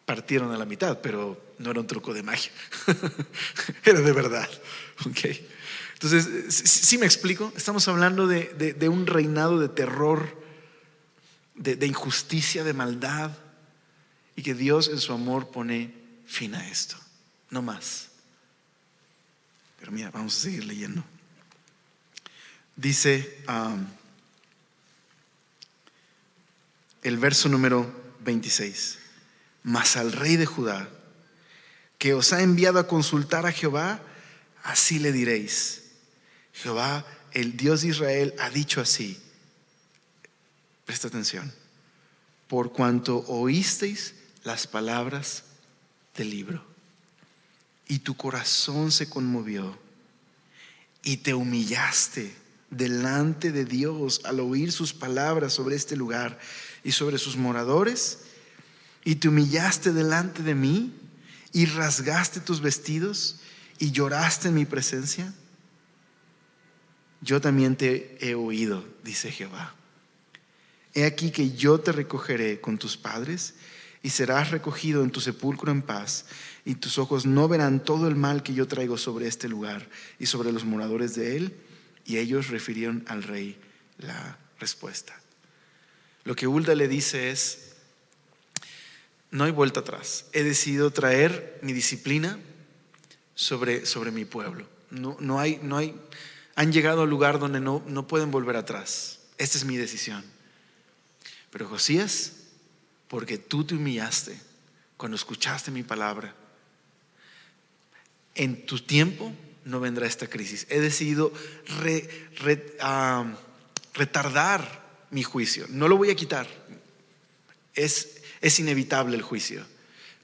partieron a la mitad, pero no era un truco de magia. Era de verdad. Okay. Entonces, ¿sí me explico? Estamos hablando de un reinado de terror, de injusticia, de maldad, y que Dios en su amor pone fin a esto. No más. Pero mira, vamos a seguir leyendo. Dice el verso número 26. Mas al rey de Judá, que os ha enviado a consultar a Jehová, así le diréis: Jehová, el Dios de Israel, ha dicho así. Presta atención. Por cuanto oísteis las palabras del libro, y tu corazón se conmovió, y te humillaste delante de Dios al oír sus palabras sobre este lugar y sobre sus moradores, y te humillaste delante de mí y rasgaste tus vestidos y lloraste en mi presencia, yo también te he oído, dice Jehová. He aquí que yo te recogeré con tus padres y serás recogido en tu sepulcro en paz, y tus ojos no verán todo el mal que yo traigo sobre este lugar y sobre los moradores de él. Y ellos refirieron al rey la respuesta. Lo que Hulda le dice es: no hay vuelta atrás. He decidido traer mi disciplina sobre mi pueblo. No hay, han llegado al lugar donde no pueden volver atrás. Esta es mi decisión. Pero Josías, porque tú te humillaste cuando escuchaste mi palabra, en tu tiempo no vendrá esta crisis. He decidido retardar mi juicio. No lo voy a quitar. Es inevitable el juicio,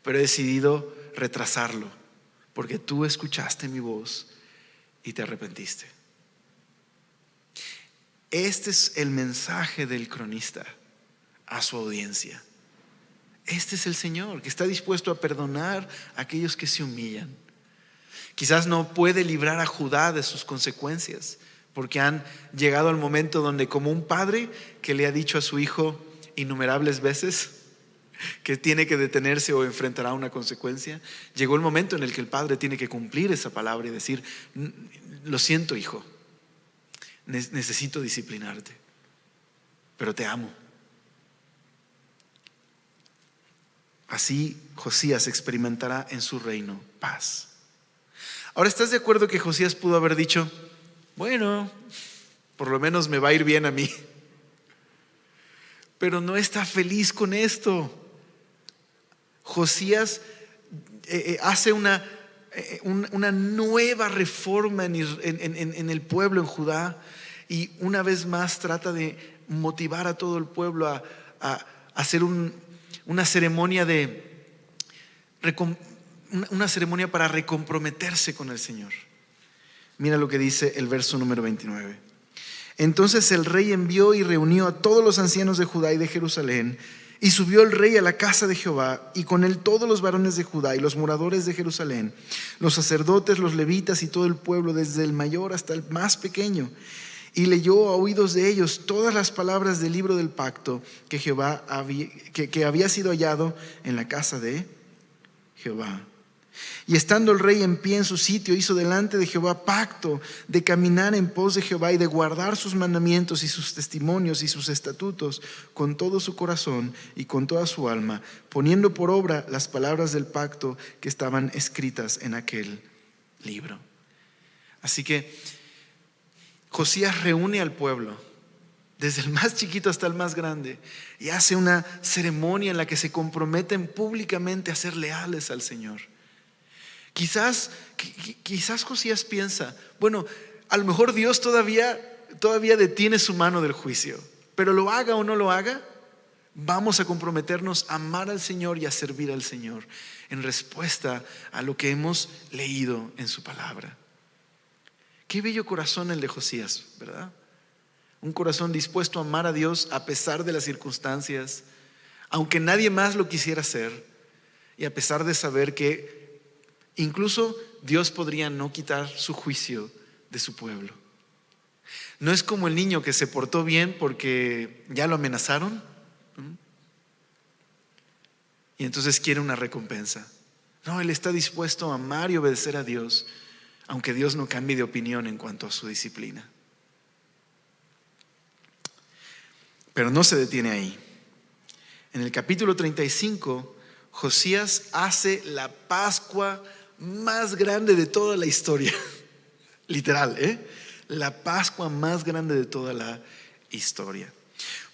pero he decidido retrasarlo porque tú escuchaste mi voz y te arrepentiste. Este es el mensaje del cronista a su audiencia. Este es el Señor que está dispuesto a perdonar a aquellos que se humillan. Quizás no puede librar a Judá de sus consecuencias, porque han llegado al momento donde, como un padre que le ha dicho a su hijo innumerables veces que tiene que detenerse o enfrentará una consecuencia, llegó el momento en el que el padre tiene que cumplir esa palabra y decir: lo siento, hijo, necesito disciplinarte, pero te amo. Así Josías experimentará en su reino paz. Ahora, ¿estás de acuerdo que Josías pudo haber dicho: bueno, por lo menos me va a ir bien a mí? Pero no está feliz con esto. Josías hace una nueva reforma en el pueblo, en Judá, y una vez más trata de motivar a todo el pueblo a hacer una ceremonia para recomprometerse con el Señor. Mira lo que dice el verso número 29. Entonces el rey envió y reunió a todos los ancianos de Judá y de Jerusalén, y subió el rey a la casa de Jehová, y con él todos los varones de Judá y los moradores de Jerusalén, los sacerdotes, los levitas y todo el pueblo, desde el mayor hasta el más pequeño. Y leyó a oídos de ellos todas las palabras del libro del pacto que Jehová que había sido hallado en la casa de Jehová. Y estando el rey en pie en su sitio, hizo delante de Jehová pacto de caminar en pos de Jehová y de guardar sus mandamientos y sus testimonios y sus estatutos con todo su corazón y con toda su alma, poniendo por obra las palabras del pacto que estaban escritas en aquel libro. Así que Josías reúne al pueblo, desde el más chiquito hasta el más grande, y hace una ceremonia en la que se comprometen públicamente a ser leales al Señor. Quizás Josías piensa, bueno, a lo mejor Dios todavía detiene su mano del juicio, pero lo haga o no lo haga, vamos a comprometernos a amar al Señor y a servir al Señor en respuesta a lo que hemos leído en su palabra. Qué bello corazón el de Josías, ¿verdad? Un corazón dispuesto a amar a Dios a pesar de las circunstancias, aunque nadie más lo quisiera hacer, y a pesar de saber que incluso Dios podría no quitar su juicio de su pueblo. No es como el niño que se portó bien porque ya lo amenazaron, ¿no? Y entonces quiere una recompensa. No, él está dispuesto a amar y obedecer a Dios, aunque Dios no cambie de opinión en cuanto a su disciplina. Pero no se detiene ahí. En el capítulo 35, Josías hace la Pascua más grande de toda la historia. Literal, la Pascua más grande de toda la historia.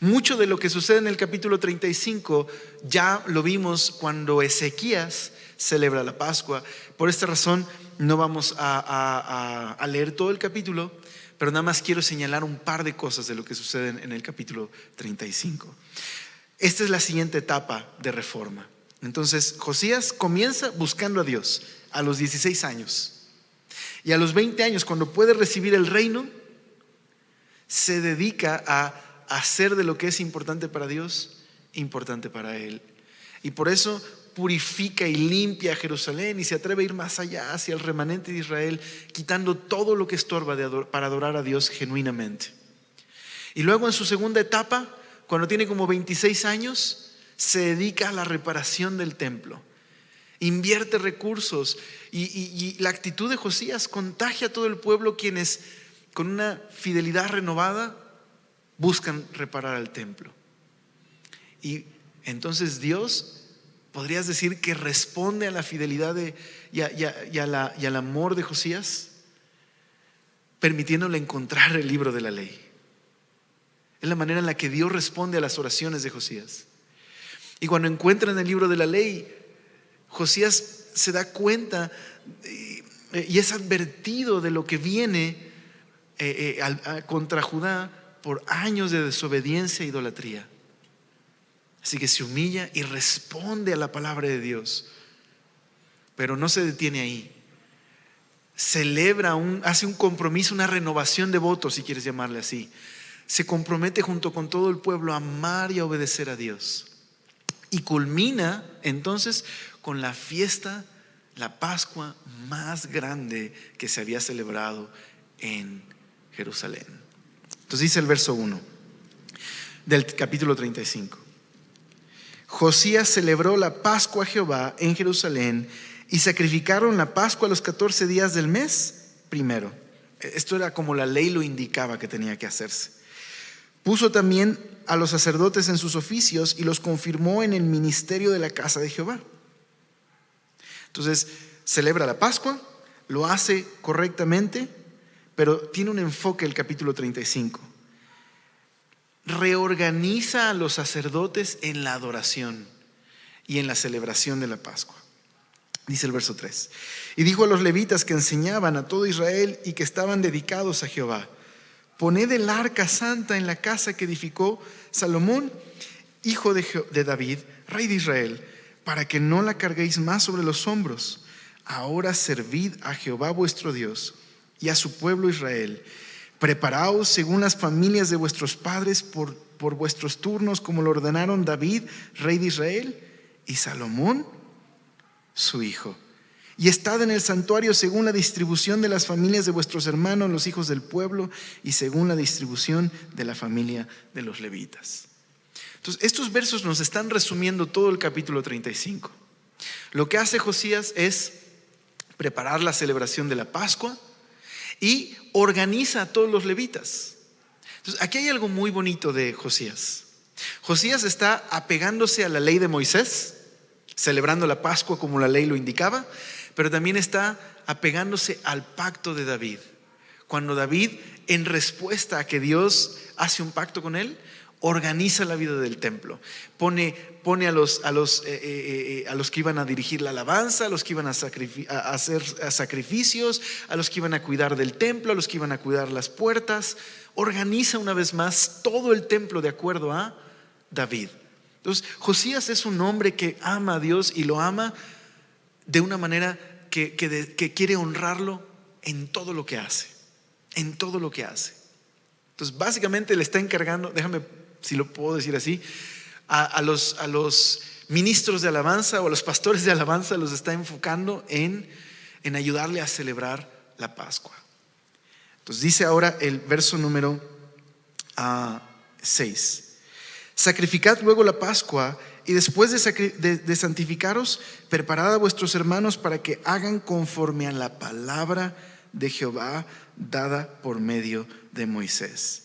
Mucho de lo que sucede en el capítulo 35 ya lo vimos cuando Ezequías celebra la Pascua. Por esta razón no vamos a leer todo el capítulo, pero nada más quiero señalar un par de cosas de lo que sucede en el capítulo 35. Esta es la siguiente etapa de reforma. Entonces Josías comienza buscando a Dios a los 16 años. Y a los 20 años, cuando puede recibir el reino, se dedica a hacer de lo que es importante para Dios, importante para él. Y por eso purifica y limpia a Jerusalén y se atreve a ir más allá hacia el remanente de Israel, quitando todo lo que estorba para adorar a Dios genuinamente. Y luego en su segunda etapa, cuando tiene como 26 años, se dedica a la reparación del templo. Invierte recursos y la actitud de Josías contagia a todo el pueblo, quienes con una fidelidad renovada buscan reparar el templo. Y entonces Dios, podrías decir que responde a la fidelidad y al amor de Josías, permitiéndole encontrar el libro de la ley. Es la manera en la que Dios responde a las oraciones de Josías. Y cuando encuentran el libro de la ley, Josías se da cuenta y es advertido de lo que viene contra Judá por años de desobediencia e idolatría. Así que se humilla y responde a la palabra de Dios. Pero no se detiene ahí. Hace un compromiso, una renovación de votos, si quieres llamarle así. Se compromete junto con todo el pueblo a amar y a obedecer a Dios. Y culmina entonces con la fiesta, la Pascua más grande que se había celebrado en Jerusalén. Entonces dice el verso 1 del capítulo 35. Josías celebró la Pascua a Jehová en Jerusalén y sacrificaron la Pascua a los 14 días del mes primero. Esto era como la ley lo indicaba que tenía que hacerse. Puso también a los sacerdotes en sus oficios y los confirmó en el ministerio de la casa de Jehová. Entonces celebra la Pascua, lo hace correctamente, pero tiene un enfoque el capítulo 35. Reorganiza a los sacerdotes en la adoración y en la celebración de la Pascua. Dice el verso 3. Y dijo a los levitas que enseñaban a todo Israel y que estaban dedicados a Jehová: poned el arca santa en la casa que edificó Salomón, hijo de David, rey de Israel, para que no la carguéis más sobre los hombros. Ahora servid a Jehová vuestro Dios y a su pueblo Israel. Preparaos según las familias de vuestros padres por vuestros turnos, como lo ordenaron David, rey de Israel, y Salomón, su hijo. Y estad en el santuario según la distribución de las familias de vuestros hermanos, los hijos del pueblo, y según la distribución de la familia de los levitas. Entonces, estos versos nos están resumiendo todo el capítulo 35. Lo que hace Josías es preparar la celebración de la Pascua y organiza a todos los levitas. Entonces, aquí hay algo muy bonito de Josías. Josías está apegándose a la ley de Moisés, celebrando la Pascua como la ley lo indicaba, pero también está apegándose al pacto de David. Cuando David, en respuesta a que Dios hace un pacto con él, organiza la vida del templo. Pone a los que iban a dirigir la alabanza, a los que iban a hacer sacrificios, a los que iban a cuidar del templo, a los que iban a cuidar las puertas. Organiza una vez más todo el templo de acuerdo a David. Entonces, Josías es un hombre que ama a Dios y lo ama de una manera que quiere honrarlo en todo lo que hace. En todo lo que hace. Entonces, básicamente le está encargando, déjame, si lo puedo decir así, a los ministros de alabanza o a los pastores de alabanza los está enfocando en ayudarle a celebrar la Pascua. Entonces dice ahora el verso número 6. Sacrificad luego la Pascua y después de santificaros, preparad a vuestros hermanos para que hagan conforme a la palabra de Jehová dada por medio de Moisés.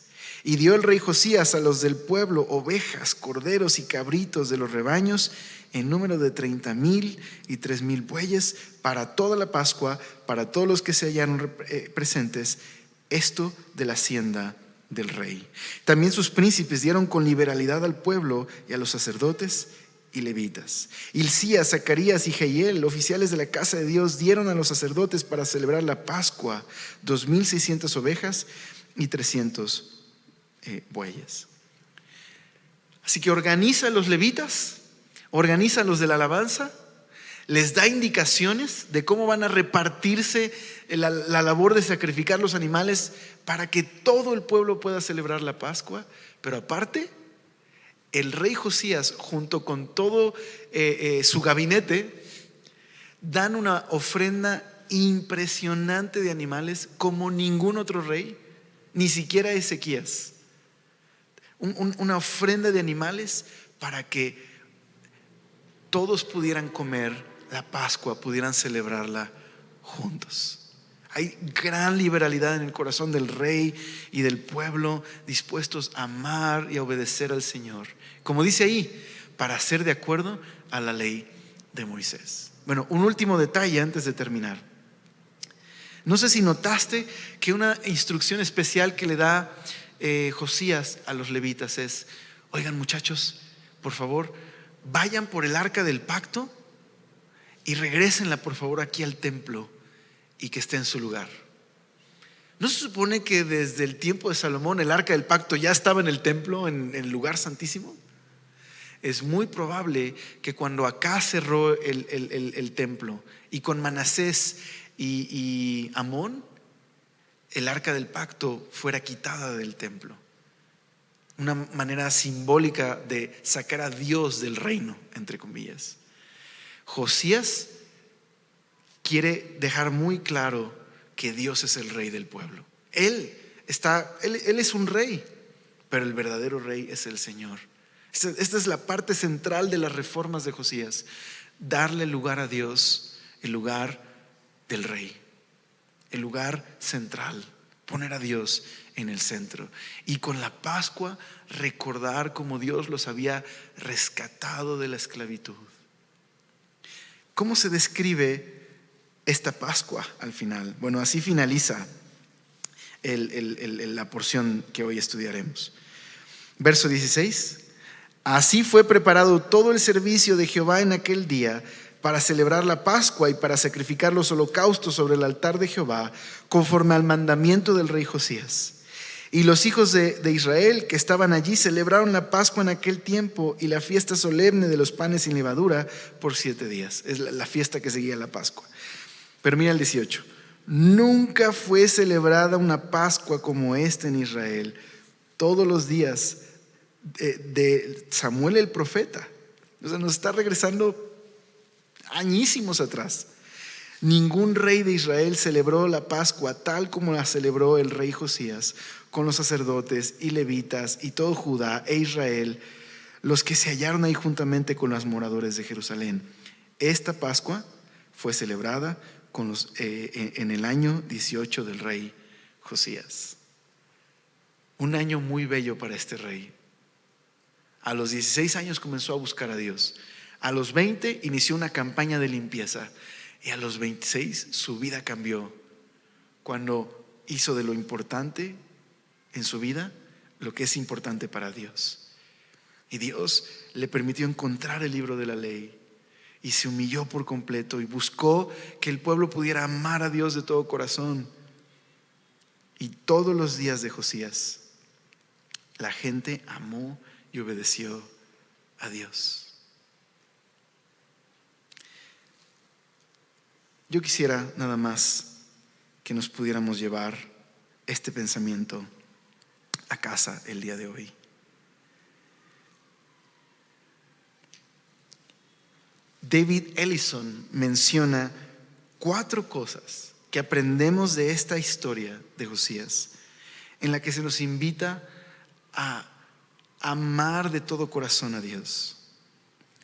Y dio el rey Josías a los del pueblo ovejas, corderos y cabritos de los rebaños en número de 30,000 y 3,000 bueyes para toda la Pascua, para todos los que se hallaron presentes, esto de la hacienda del rey. También sus príncipes dieron con liberalidad al pueblo y a los sacerdotes y levitas. Hilcías, Zacarías y Jehiel, oficiales de la casa de Dios, dieron a los sacerdotes para celebrar la Pascua 2,600 ovejas y 300 bueyes. Así que organiza a los levitas, organiza a los de la alabanza, les da indicaciones de cómo van a repartirse la labor de sacrificar los animales para que todo el pueblo pueda celebrar la Pascua. Pero aparte, el rey Josías, junto con todo su gabinete, dan una ofrenda impresionante de animales como ningún otro rey, ni siquiera Ezequías. Una ofrenda de animales para que todos pudieran comer la Pascua, pudieran celebrarla juntos. Hay gran liberalidad en el corazón del rey y del pueblo, dispuestos a amar y a obedecer al Señor. Como dice ahí, para hacer de acuerdo a la ley de Moisés. Bueno, un último detalle antes de terminar. No sé si notaste que una instrucción especial que le da Josías a los levitas es: oigan, muchachos, por favor, vayan por el arca del pacto y regrésenla por favor aquí al templo y que esté en su lugar. ¿No se supone que desde el tiempo de Salomón el arca del pacto ya estaba en el templo, en el lugar santísimo? Es muy probable que cuando Acaz cerró el templo y con Manasés y Amón, el arca del pacto fuera quitada del templo. Una manera simbólica de sacar a Dios del reino, entre comillas. Josías quiere dejar muy claro que Dios es el rey del pueblo. Él es un rey, pero el verdadero rey es el Señor. Esta es la parte central de las reformas de Josías: darle lugar a Dios, el lugar del rey, el lugar central, poner a Dios en el centro. Y con la Pascua recordar cómo Dios los había rescatado de la esclavitud. ¿Cómo se describe esta Pascua al final? Bueno, así finaliza la porción que hoy estudiaremos. Verso 16. Así fue preparado todo el servicio de Jehová en aquel día para celebrar la Pascua y para sacrificar los holocaustos sobre el altar de Jehová, conforme al mandamiento del rey Josías. Y los hijos de Israel que estaban allí celebraron la Pascua en aquel tiempo y la fiesta solemne de los panes sin levadura por 7 días. Es la fiesta que seguía la Pascua. Pero mira el 18. Nunca fue celebrada una Pascua como esta en Israel, todos los días de Samuel el profeta. O sea, nos está regresando añísimos atrás. Ningún rey de Israel celebró la Pascua tal como la celebró el rey Josías, con los sacerdotes y levitas y todo Judá e Israel, los que se hallaron ahí juntamente con los moradores de Jerusalén. Esta Pascua fue celebrada en el año 18 del rey Josías. Un año muy bello para este rey. A los 16 años comenzó a buscar a Dios. A los 20 inició una campaña de limpieza. Y a los 26 su vida cambió cuando hizo de lo importante en su vida lo que es importante para Dios. Y Dios le permitió encontrar el libro de la ley y se humilló por completo y buscó que el pueblo pudiera amar a Dios de todo corazón. Y todos los días de Josías la gente amó y obedeció a Dios. Yo quisiera nada más que nos pudiéramos llevar este pensamiento a casa el día de hoy. David Ellison menciona 4 cosas que aprendemos de esta historia de Josías, en la que se nos invita a amar de todo corazón a Dios.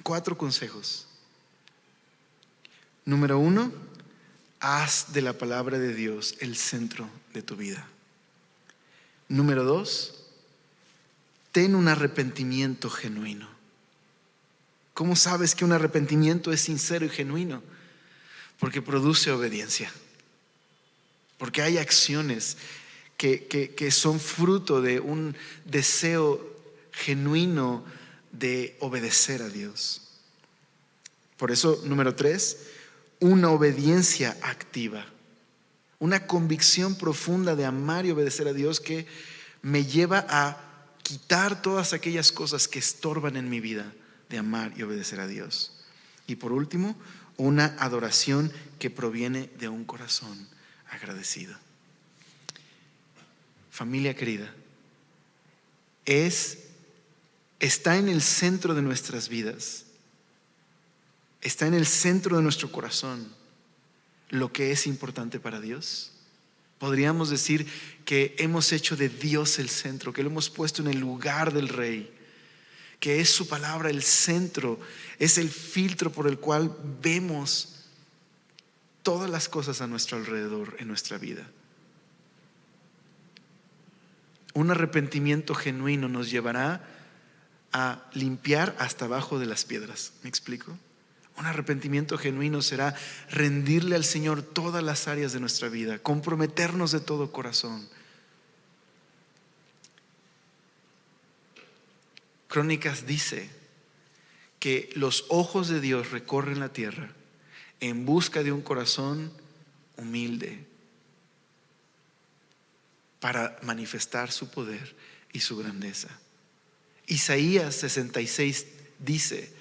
4 consejos. Número 1, haz de la palabra de Dios el centro de tu vida. Número 2, ten un arrepentimiento genuino. ¿Cómo sabes que un arrepentimiento es sincero y genuino? Porque produce obediencia. Porque hay acciones que son fruto de un deseo genuino de obedecer a Dios. Por eso, número 3, una obediencia activa. Una convicción profunda de amar y obedecer a Dios que me lleva a quitar todas aquellas cosas que estorban en mi vida de amar y obedecer a Dios. Y por último, una adoración que proviene de un corazón agradecido. Familia querida, está en el centro de nuestras vidas, está en el centro de nuestro corazón lo que es importante para Dios. Podríamos decir que hemos hecho de Dios el centro, que lo hemos puesto en el lugar del Rey, que es su palabra el centro, es el filtro por el cual vemos todas las cosas a nuestro alrededor en nuestra vida. Un arrepentimiento genuino nos llevará a limpiar hasta abajo de las piedras. ¿Me explico? Un arrepentimiento genuino será rendirle al Señor todas las áreas de nuestra vida, comprometernos de todo corazón. Crónicas dice que los ojos de Dios recorren la tierra en busca de un corazón humilde para manifestar su poder y su grandeza. Isaías 66 dice: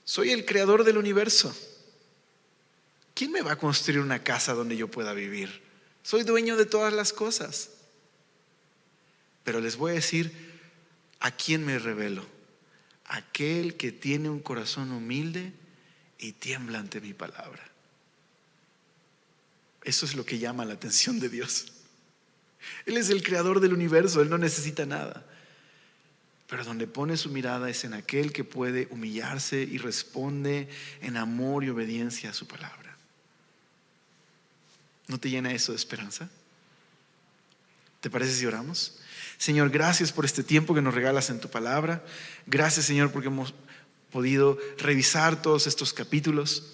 soy el creador del universo. ¿Quién me va a construir una casa donde yo pueda vivir? Soy dueño de todas las cosas. Pero les voy a decir a quién me revelo: aquel que tiene un corazón humilde y tiembla ante mi palabra. Eso es lo que llama la atención de Dios. Él es el creador del universo, Él no necesita nada. Pero donde pone su mirada es en aquel que puede humillarse y responde en amor y obediencia a su palabra. ¿No te llena eso de esperanza? ¿Te parece si oramos? Señor, gracias por este tiempo que nos regalas en tu palabra. Gracias, Señor, porque hemos podido revisar todos estos capítulos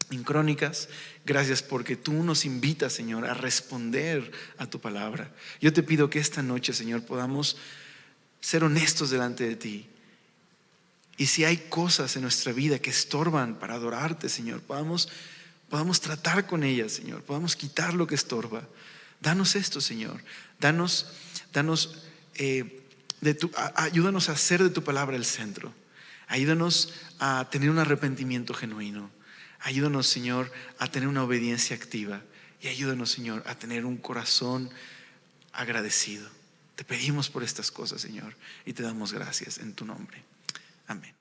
en Crónicas. Gracias porque tú nos invitas, Señor, a responder a tu palabra. Yo te pido que esta noche, Señor, podamos ser honestos delante de ti. Y si hay cosas en nuestra vida que estorban para adorarte, Señor, podamos tratar con ellas, Señor. Podamos quitar lo que estorba. Danos esto, Señor. Ayúdanos a hacer de tu palabra el centro. Ayúdanos a tener un arrepentimiento genuino. Ayúdanos, Señor, a tener una obediencia activa. Y ayúdanos, Señor, a tener un corazón agradecido. Te pedimos por estas cosas, Señor, y te damos gracias en tu nombre. Amén.